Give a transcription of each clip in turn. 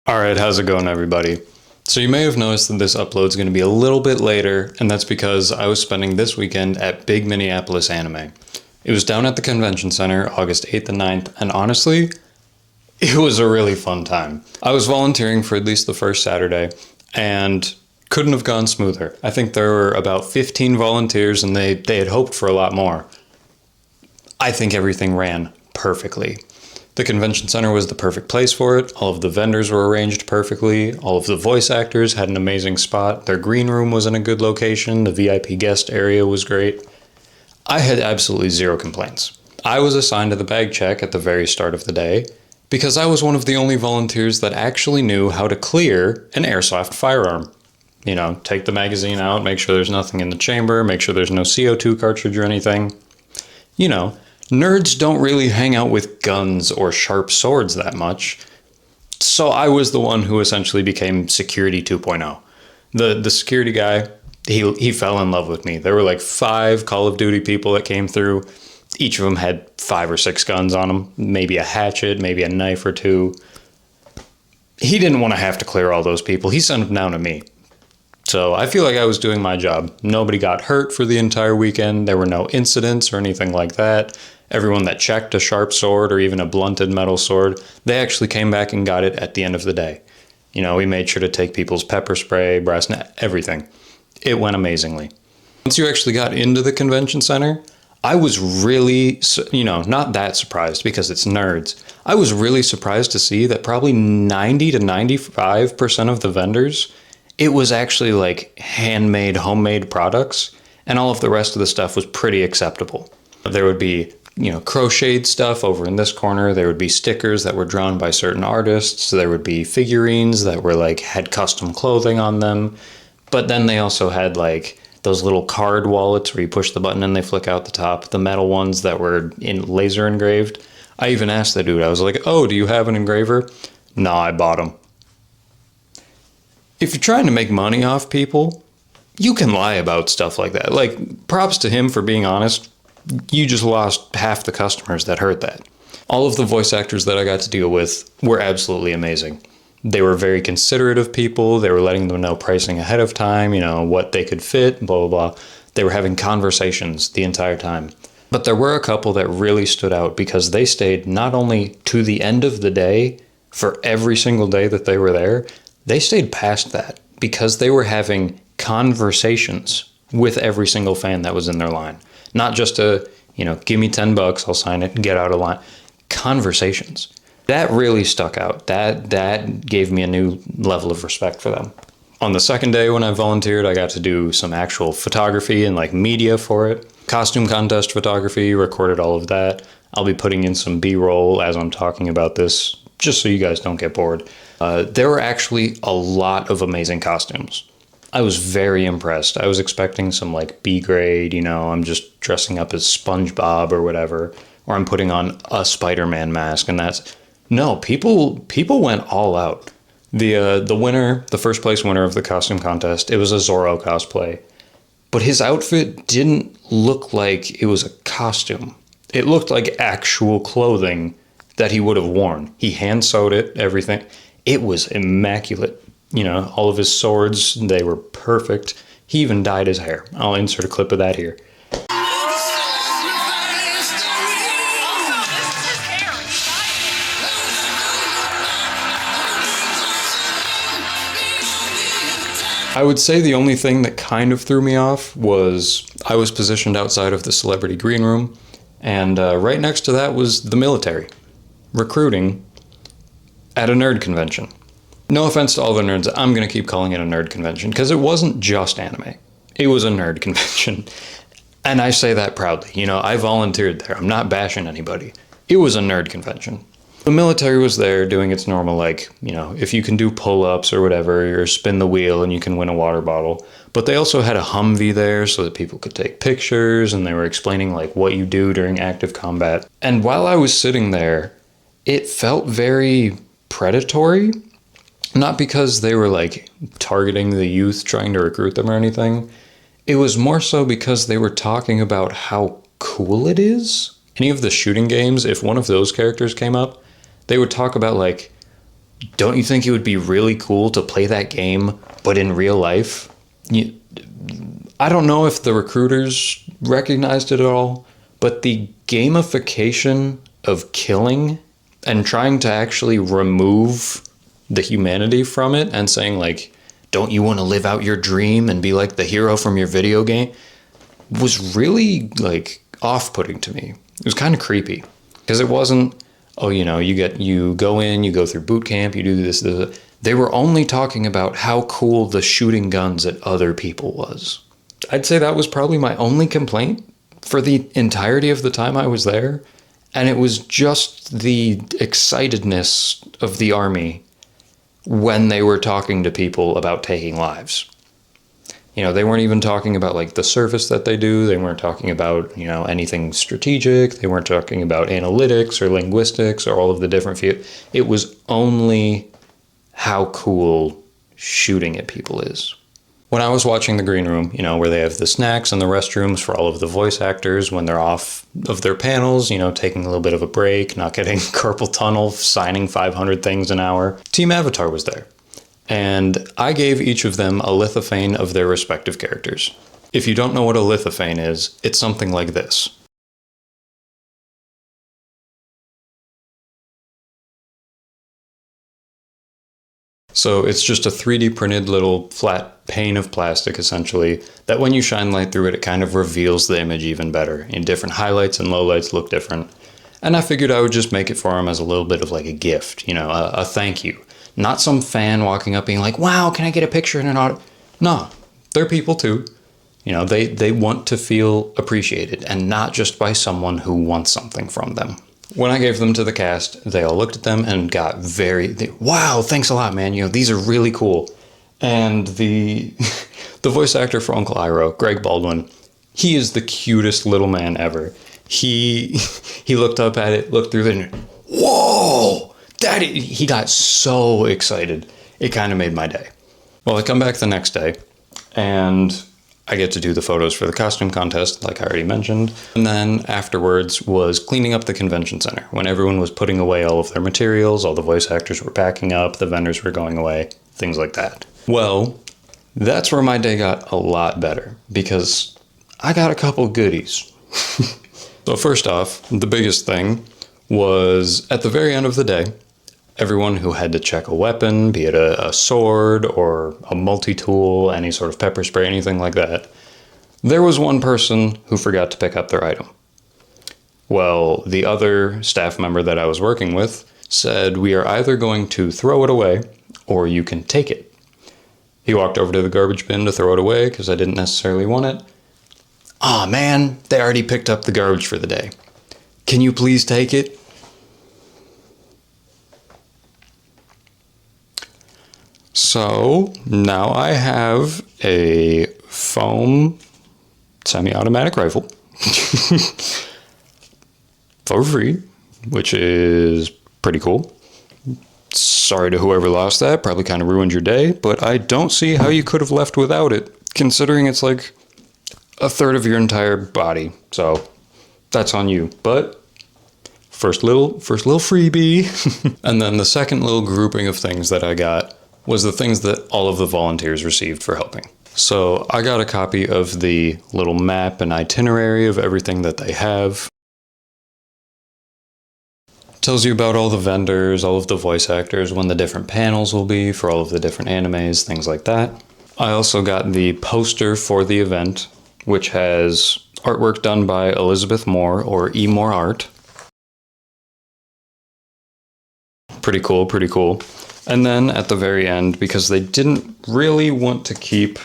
Alright, how's it going, everybody? So you may have noticed that this upload is going to be a little bit later, and that's because I was spending this weekend at Big Minneapolis Anime. It was down at the convention center, August 8th and 9th, and honestly, it was a really fun time. I was volunteering for at least the first Saturday, and couldn't have gone smoother. I think there were about 15 volunteers, and they had hoped for a lot more. I think everything ran perfectly. The convention center was the perfect place for it. All of the vendors were arranged perfectly. All of the voice actors had an amazing spot. Their green room was in a good location. The VIP guest area was great. I had absolutely zero complaints. I was assigned to the bag check at the very start of the day because I was one of the only volunteers that actually knew how to clear an airsoft firearm. You know, take the magazine out, make sure there's nothing in the chamber, make sure there's no CO2 cartridge or anything. You know, nerds don't really hang out with guns or sharp swords that much, so I was the one who essentially became Security 2.0. The security guy, he fell in love with me. There were like 5 Call of Duty people that came through. Each of them had 5 or 6 guns on them, maybe a hatchet, maybe a knife or 2. He didn't want to have to clear all those people. He sent them down to me. So I feel like I was doing my job. Nobody got hurt for the entire weekend. There were no incidents or anything like that. Everyone that checked a sharp sword or even a blunted metal sword, they actually came back and got it at the end of the day. You know, we made sure to take people's pepper spray, brass net, everything. It went amazingly. Once you actually got into the convention center, I was really, not that surprised because it's nerds. I was really surprised to see that probably 90 to 95% of the vendors, it was actually like handmade, homemade products, and all of the rest of the stuff was pretty acceptable. There would be, crocheted stuff over in this corner. There would be stickers that were drawn by certain artists. There would be figurines that were had custom clothing on them. But then they also had those little card wallets where you push the button and they flick out the top. The metal ones that were laser engraved. I even asked the dude, I was like, oh, do you have an engraver? No, I bought them. If you're trying to make money off people, you can lie about stuff like that. Props to him for being honest. You just lost half the customers that heard that. All of the voice actors that I got to deal with were absolutely amazing. They were very considerate of people. They were letting them know pricing ahead of time, what they could fit, blah, blah, blah. They were having conversations the entire time. But there were a couple that really stood out because they stayed not only to the end of the day for every single day that they were there, they stayed past that because they were having conversations with every single fan that was in their line. Not just give me $10, I'll sign it, get out of line. Conversations. That really stuck out. That gave me a new level of respect for them. On the second day when I volunteered, I got to do some actual photography and media for it. Costume contest photography, recorded all of that. I'll be putting in some B-roll as I'm talking about this, just so you guys don't get bored. There were actually a lot of amazing costumes. I was very impressed. I was expecting some B grade, I'm just dressing up as SpongeBob or whatever, or I'm putting on a Spider-Man mask, and no, people went all out. The first place winner of the costume contest, it was a Zorro cosplay, but his outfit didn't look like it was a costume. It looked like actual clothing that he would have worn. He hand sewed it, everything. It was immaculate. All of his swords, they were perfect. He even dyed his hair. I'll insert a clip of that here. I would say the only thing that kind of threw me off was I was positioned outside of the celebrity green room, and right next to that was the military, recruiting at a nerd convention. No offense to all the nerds, I'm going to keep calling it a nerd convention because it wasn't just anime. It was a nerd convention. And I say that proudly. I volunteered there. I'm not bashing anybody. It was a nerd convention. The military was there doing its normal, if you can do pull-ups or whatever, or spin the wheel and you can win a water bottle. But they also had a Humvee there so that people could take pictures, and they were explaining what you do during active combat. And while I was sitting there, it felt very predatory. Not because they were targeting the youth, trying to recruit them or anything. It was more so because they were talking about how cool it is. Any of the shooting games, if one of those characters came up, they would talk about don't you think it would be really cool to play that game, but in real life? I don't know if the recruiters recognized it at all, but the gamification of killing and trying to actually remove the humanity from it and saying, like, don't you want to live out your dream and be like the hero from your video game, was really, like, off-putting to me. It was kind of creepy because it wasn't, oh, you go in, you go through boot camp, you do this. They were only talking about how cool the shooting guns at other people was. I'd say that was probably my only complaint for the entirety of the time I was there. And it was just the excitedness of the army when they were talking to people about taking lives. They weren't even talking about like the service that they do. They weren't talking about, anything strategic. They weren't talking about analytics or linguistics or all of the different It was only how cool shooting at people is. When I was watching the green room, where they have the snacks and the restrooms for all of the voice actors when they're off of their panels, taking a little bit of a break, not getting carpal tunnel, signing 500 things an hour, Team Avatar was there. And I gave each of them a lithophane of their respective characters. If you don't know what a lithophane is, it's something like this. So it's just a 3D printed little flat pane of plastic, essentially, that when you shine light through it, it kind of reveals the image even better. And different highlights and lowlights look different. And I figured I would just make it for them as a little bit of like a gift, a thank you. Not some fan walking up being like, wow, can I get a picture in an auto? No, they're people too. They want to feel appreciated and not just by someone who wants something from them. When I gave them to the cast, they all looked at them and got wow, thanks a lot, man. These are really cool. And the voice actor for Uncle Iroh, Greg Baldwin, he is the cutest little man ever. He looked up at it, looked through it, and whoa, Daddy! He got so excited. It kind of made my day. Well, I come back the next day, and I get to do the photos for the costume contest, like I already mentioned. And then afterwards was cleaning up the convention center. When everyone was putting away all of their materials, all the voice actors were packing up, the vendors were going away, things like that. Well, that's where my day got a lot better, because I got a couple goodies. So first off, the biggest thing was at the very end of the day, everyone who had to check a weapon, be it a sword or a multi-tool, any sort of pepper spray, anything like that, there was one person who forgot to pick up their item. Well, the other staff member that I was working with said, we are either going to throw it away or you can take it. He walked over to the garbage bin to throw it away because I didn't necessarily want it. Aw, man, they already picked up the garbage for the day. Can you please take it? So now I have a foam semi-automatic rifle for free, which is pretty cool. Sorry to whoever lost that, probably kind of ruined your day, but I don't see how you could have left without it, considering it's like a third of your entire body. So that's on you. But first little freebie. And then the second little grouping of things that I got was the things that all of the volunteers received for helping. So I got a copy of the little map and itinerary of everything that they have. Tells you about all the vendors, all of the voice actors, when the different panels will be for all of the different animes, things like that. I also got the poster for the event, which has artwork done by Elizabeth Moore, or E. Moore Art. Pretty cool, pretty cool. And then at the very end, because they didn't really want to keep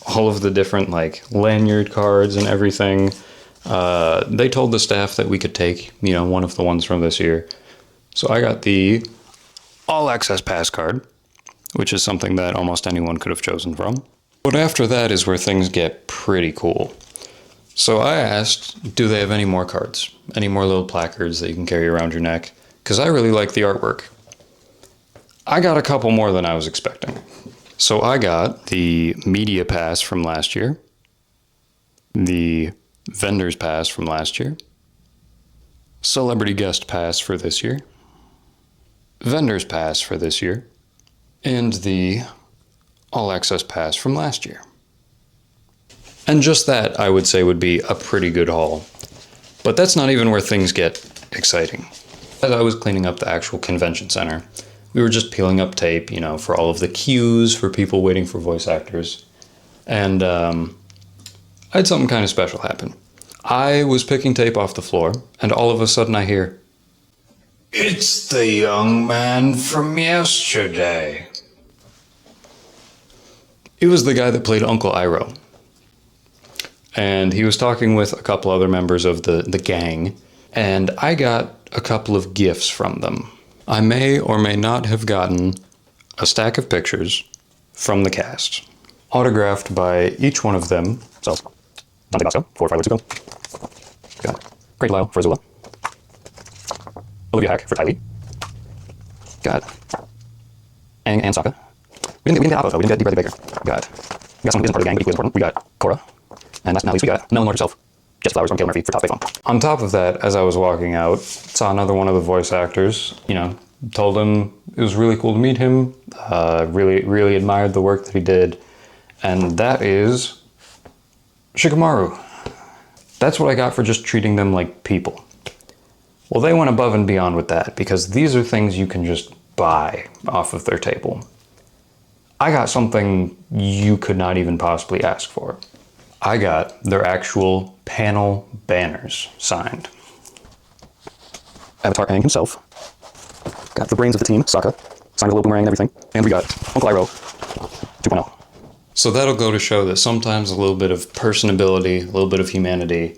all of the different like lanyard cards and everything, they told the staff that we could take, one of the ones from this year. So I got the All Access Pass card, which is something that almost anyone could have chosen from. But after that is where things get pretty cool. So I asked, do they have any more cards? Any more little placards that you can carry around your neck? Because I really like the artwork. I got a couple more than I was expecting. So I got the Media Pass from last year, the Vendor's Pass from last year, Celebrity Guest Pass for this year, vendor's pass for this year, and the all access pass from last year. And just that, I would say, would be a pretty good haul. But that's not even where things get exciting. As I was cleaning up the actual convention center, we were just peeling up tape, you know, for all of the queues for people waiting for voice actors. And I had something kind of special happen. I was picking tape off the floor, and all of a sudden I hear, "It's the young man from yesterday." It was the guy that played Uncle Iroh. And he was talking with a couple other members of the gang, and I got a couple of gifts from them. I may or may not have gotten a stack of pictures from the cast, autographed by each one of them. So, Dante Basco, 4 or 5 weeks ago. Got Great Lyle for Azula. Olivia Hack for Ty Lee. Got Aang and Sokka. We didn't get Appa, though. We didn't get D. Bradley Baker. We got someone who isn't part of the gang, but equally important. We got Korra. And last but not least, we got Melon Lord herself. Gets flowers from Caleb Murphy for top phone. On top of that, as I was walking out, saw another one of the voice actors, you know, told him it was really cool to meet him, really admired the work that he did, and that is Shikamaru. That's what I got for just treating them like people. Well, they went above and beyond with that, because these are things you can just buy off of their table. I got something you could not even possibly ask for. I got their actual panel banners signed. Avatar Aang himself. Got the brains of the team, Sokka. Signed with a little boomerang and everything. And we got Uncle Iroh 2.0. So that'll go to show that sometimes a little bit of personability, a little bit of humanity,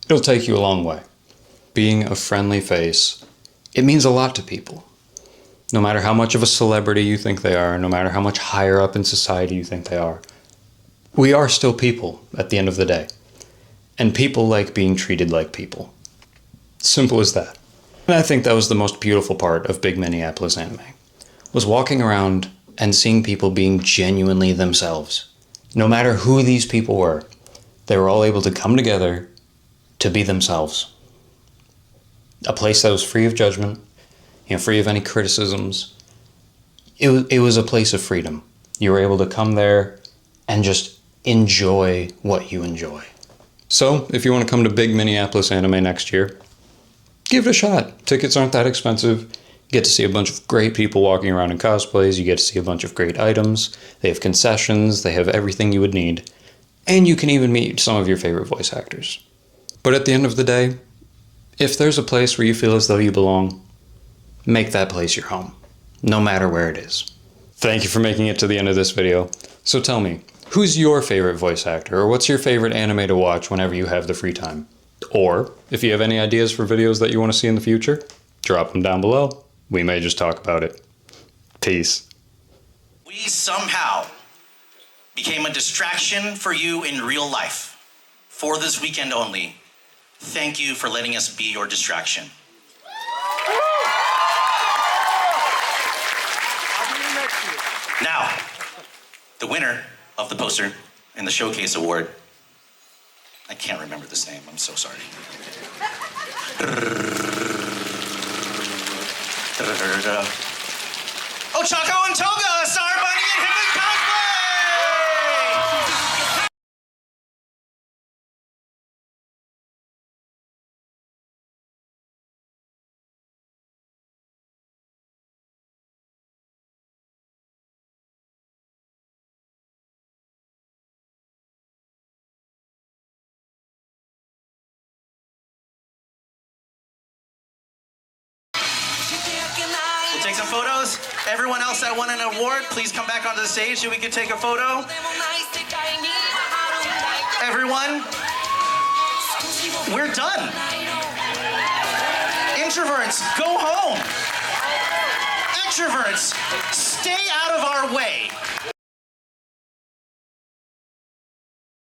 it'll take you a long way. Being a friendly face, it means a lot to people. No matter how much of a celebrity you think they are, no matter how much higher up in society you think they are, we are still people at the end of the day. And people like being treated like people. Simple as that. And I think that was the most beautiful part of Big Minneapolis Anime, was walking around and seeing people being genuinely themselves. No matter who these people were, they were all able to come together to be themselves. A place that was free of judgment, you know, free of any criticisms. It was a place of freedom. You were able to come there and just enjoy what you enjoy. So, if you want to come to Big Minneapolis Anime next year, give it a shot. Tickets aren't that expensive. You get to see a bunch of great people walking around in cosplays. You get to see a bunch of great items. They have concessions. They have everything you would need. And you can even meet some of your favorite voice actors. But at the end of the day, if there's a place where you feel as though you belong, make that place your home, no matter where it is. Thank you for making it to the end of this video. So tell me, who's your favorite voice actor, or what's your favorite anime to watch whenever you have the free time? Or, if you have any ideas for videos that you want to see in the future, drop them down below. We may just talk about it. Peace. We somehow became a distraction for you in real life. For this weekend only. Thank you for letting us be your distraction. Now, the winner of the poster and the showcase award. I can't remember this name, I'm so sorry. Ochako and Toga, Star Bunny and Hidden Cosplay! We'll take some photos. Everyone else that won an award, please come back onto the stage so we can take a photo. Everyone, we're done. Introverts, go home. Extroverts, stay out of our way.